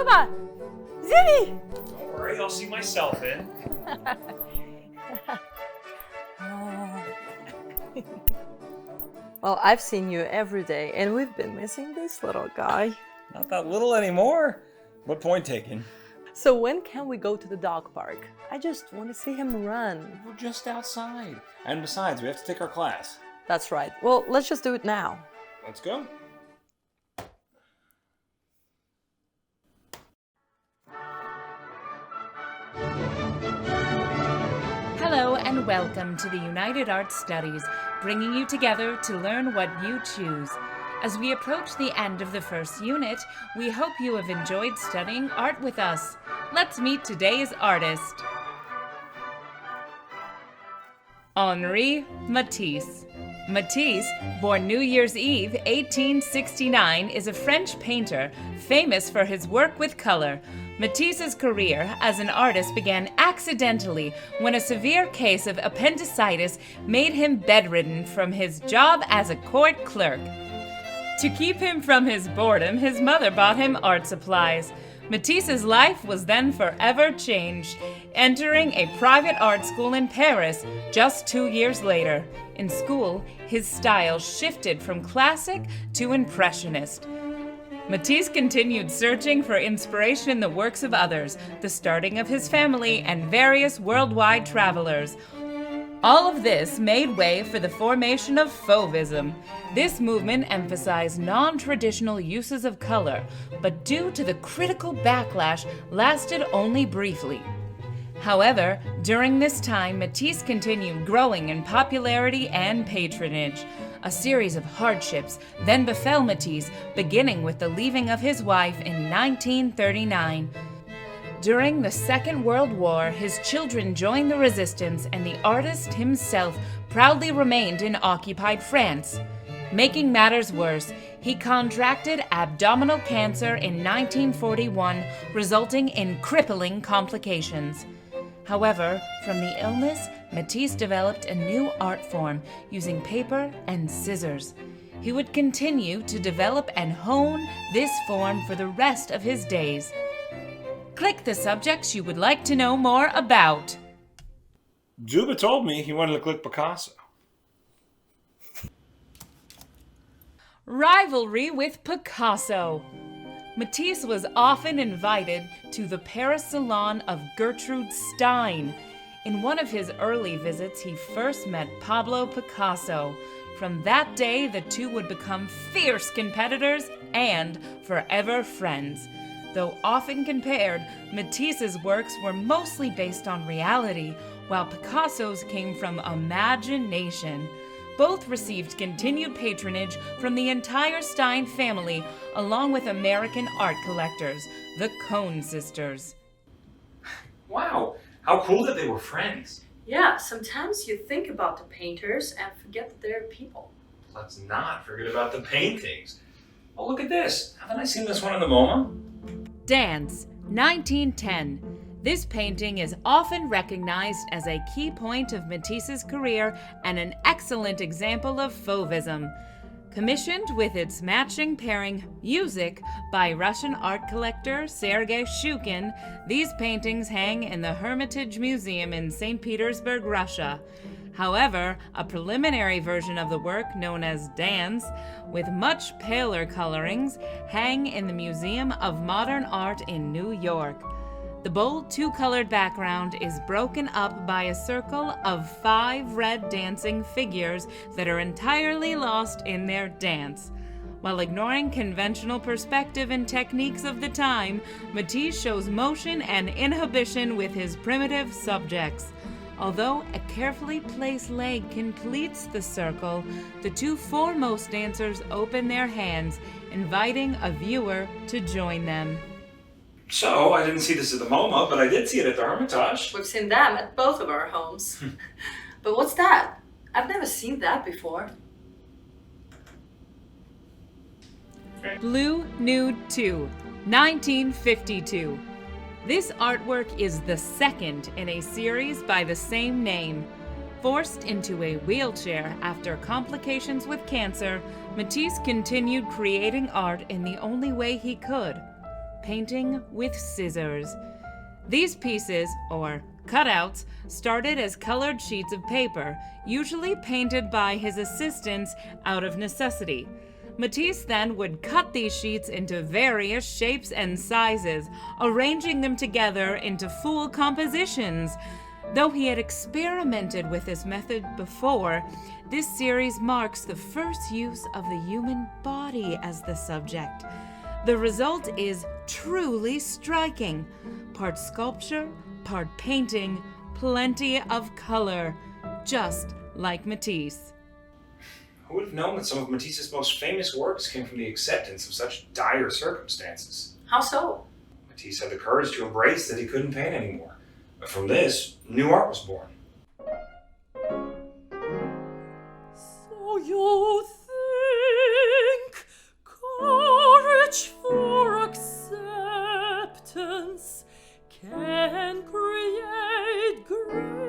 Juba! Zimmy! Don't worry, I'll see myself in. Well, I've seen you every day, and we've been missing this little guy. Not that little anymore. What point taken? So when can we go to the dog park? I just want to see him run. We're just outside. And besides, we have to take our class. That's right. Well, let's just do it now. Let's go. Hello and welcome to the United Arts Studies, bringing you together to learn what you choose. As we approach the end of the first unit, we hope you have enjoyed studying art with us. Let's meet today's artist. Henri Matisse. Matisse, born New Year's Eve 1869, is a French painter famous for his work with color. Matisse's career as an artist began accidentally when a severe case of appendicitis made him bedridden from his job as a court clerk. To keep him from his boredom, his mother bought him art supplies. Matisse's life was then forever changed, entering a private art school in Paris just 2 years later. In school, his style shifted from classic to impressionist. Matisse continued searching for inspiration in the works of others, the starting of his family, and various worldwide travelers. All of this made way for the formation of Fauvism. This movement emphasized non-traditional uses of color, but due to the critical backlash, lasted only briefly. However, during this time, Matisse continued growing in popularity and patronage. A series of hardships then befell Matisse, beginning with the leaving of his wife in 1939. During the Second World War, his children joined the resistance, and the artist himself proudly remained in occupied France. Making matters worse, he contracted abdominal cancer in 1941, resulting in crippling complications. However, from the illness, Matisse developed a new art form using paper and scissors. He would continue to develop and hone this form for the rest of his days. Click the subjects you would like to know more about. Juba told me he wanted to click Picasso. Rivalry with Picasso. Matisse was often invited to the Paris salon of Gertrude Stein. In one of his early visits, he first met Pablo Picasso. From that day, the two would become fierce competitors and forever friends. Though often compared, Matisse's works were mostly based on reality, while Picasso's came from imagination. Both received continued patronage from the entire Stein family, along with American art collectors, the Cohn sisters. Wow, how cool that they were friends. Yeah, sometimes you think about the painters and forget that they're people. Let's not forget about the paintings. Oh, look at this. Haven't I seen this one in the MoMA? Dance, 1910. This painting is often recognized as a key point of Matisse's career and an excellent example of Fauvism. Commissioned with its matching pairing, Music, by Russian art collector Sergei Shukin, these paintings hang in the Hermitage Museum in St. Petersburg, Russia. However, a preliminary version of the work, known as Dance, with much paler colorings, hang in the Museum of Modern Art in New York. The bold two-colored background is broken up by a circle of 5 red dancing figures that are entirely lost in their dance. While ignoring conventional perspective and techniques of the time, Matisse shows motion and inhibition with his primitive subjects. Although a carefully placed leg completes the circle, the 2 foremost dancers open their hands, inviting a viewer to join them. So, I didn't see this at the MoMA, but I did see it at the Hermitage. We've seen them at both of our homes. But what's that? I've never seen that before. Blue Nude 2, 1952. This artwork is the second in a series by the same name. Forced into a wheelchair after complications with cancer, Matisse continued creating art in the only way he could, painting with scissors. These pieces, or cutouts, started as colored sheets of paper, usually painted by his assistants out of necessity. Matisse then would cut these sheets into various shapes and sizes, arranging them together into full compositions. Though he had experimented with this method before, this series marks the first use of the human body as the subject. The result is truly striking. Part sculpture, part painting, plenty of color, just like Matisse. Who would have known that some of Matisse's most famous works came from the acceptance of such dire circumstances? How so? Matisse had the courage to embrace that he couldn't paint anymore. But from this, new art was born. So you think courage for acceptance can create greatness?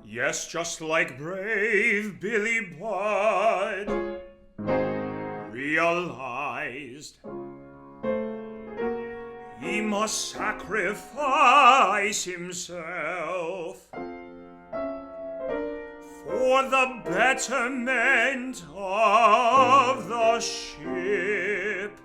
Yes, just like brave Billy Budd realized he must sacrifice himself for the betterment of the ship.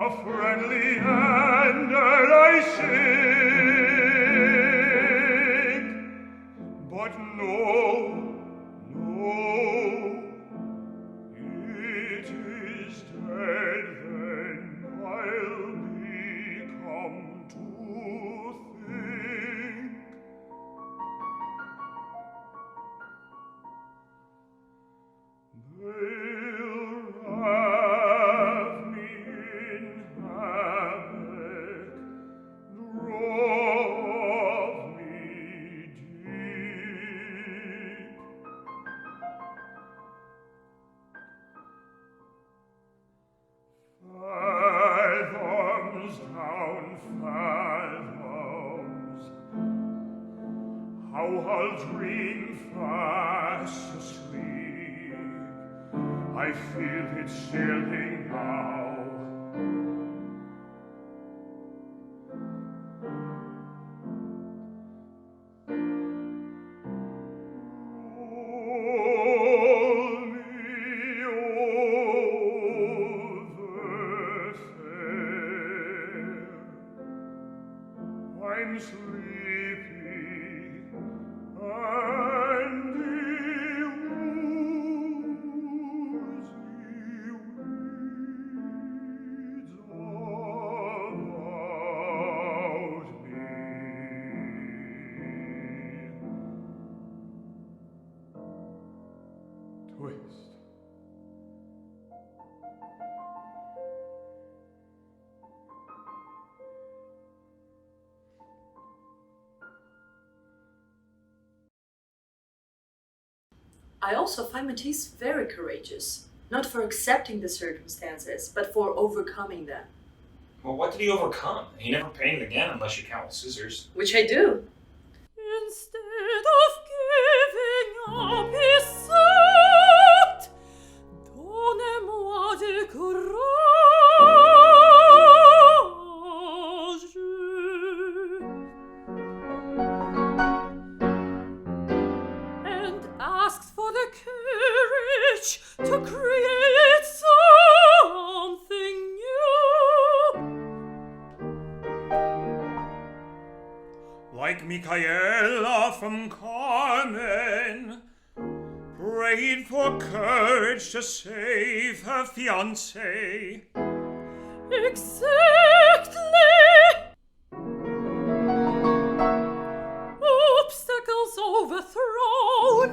a friendly hand and I sing, but no, it is dead, then I'll become to think. They'll wrap me in hammock, drop me deep. Fathoms down, fathoms, how I'll dream fast asleep. I feel it sailing now. Roll me over fair. I'm sleepy and the woozy weeds about me. Twist. I also find Matisse very courageous, not for accepting the circumstances, but for overcoming them. Well, what did he overcome? He never painted again unless you count with scissors. Which I do. Instead of giving up his sight, donnez-moi du courage. And asks for the courage to create something new. Like Michaela from Carmen, prayed for courage to save her fiancé. Exactly! Obstacles overthrown.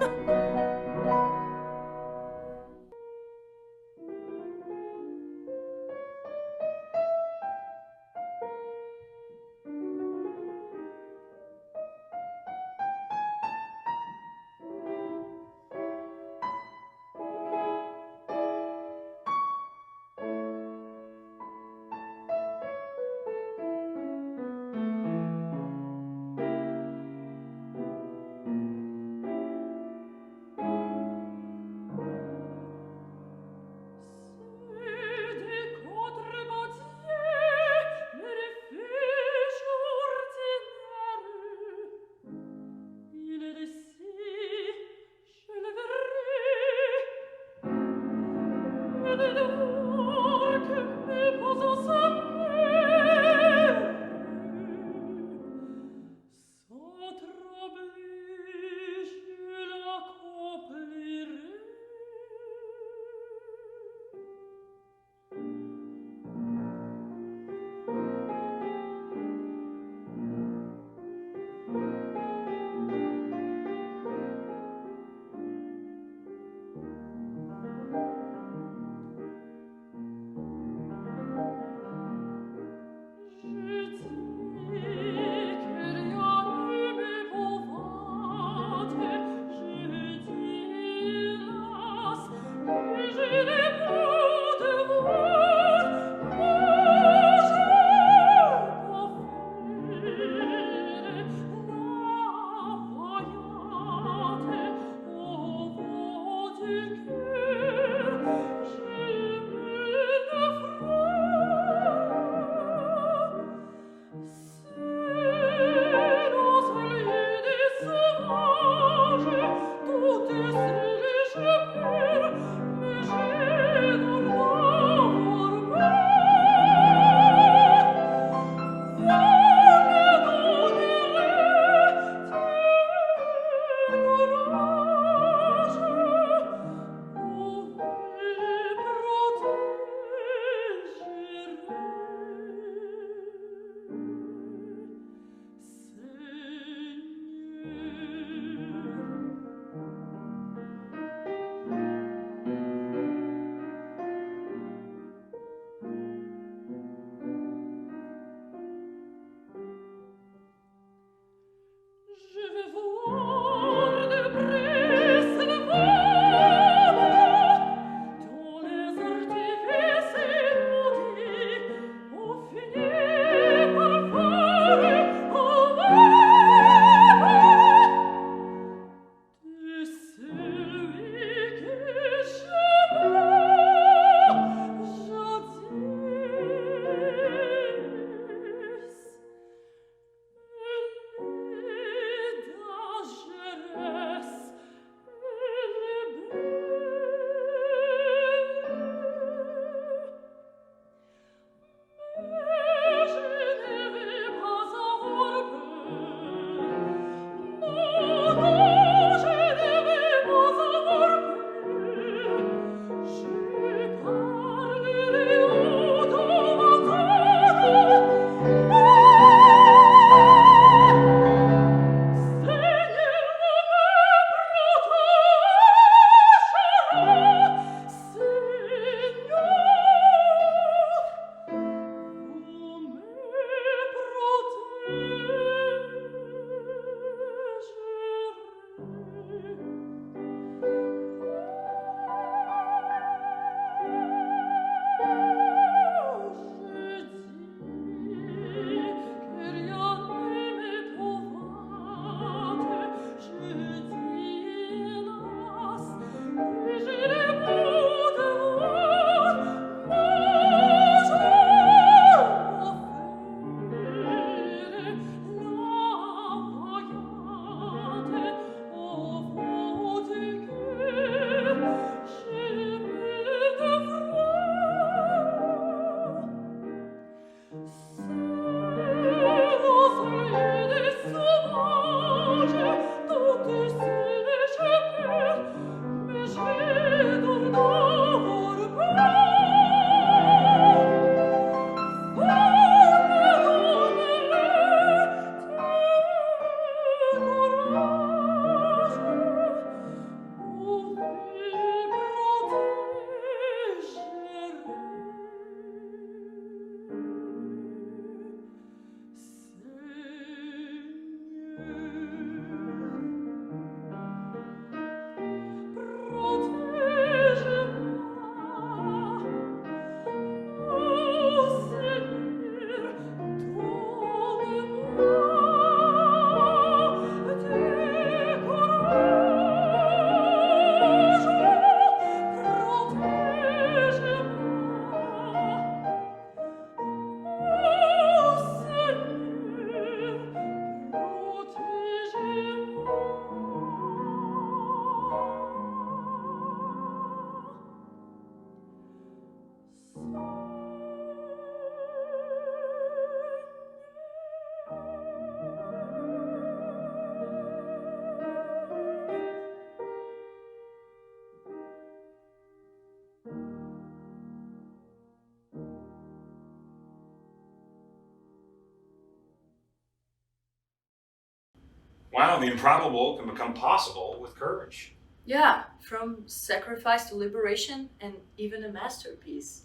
Well, the improbable can become possible with courage. Yeah, from sacrifice to liberation and even a masterpiece.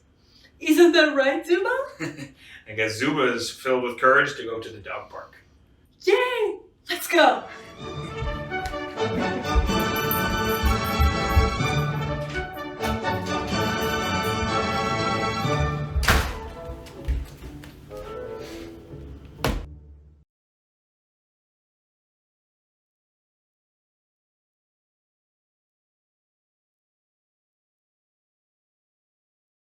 Isn't that right, Zuba? I guess Zuba is filled with courage to go to the dog park. Yay! Let's go!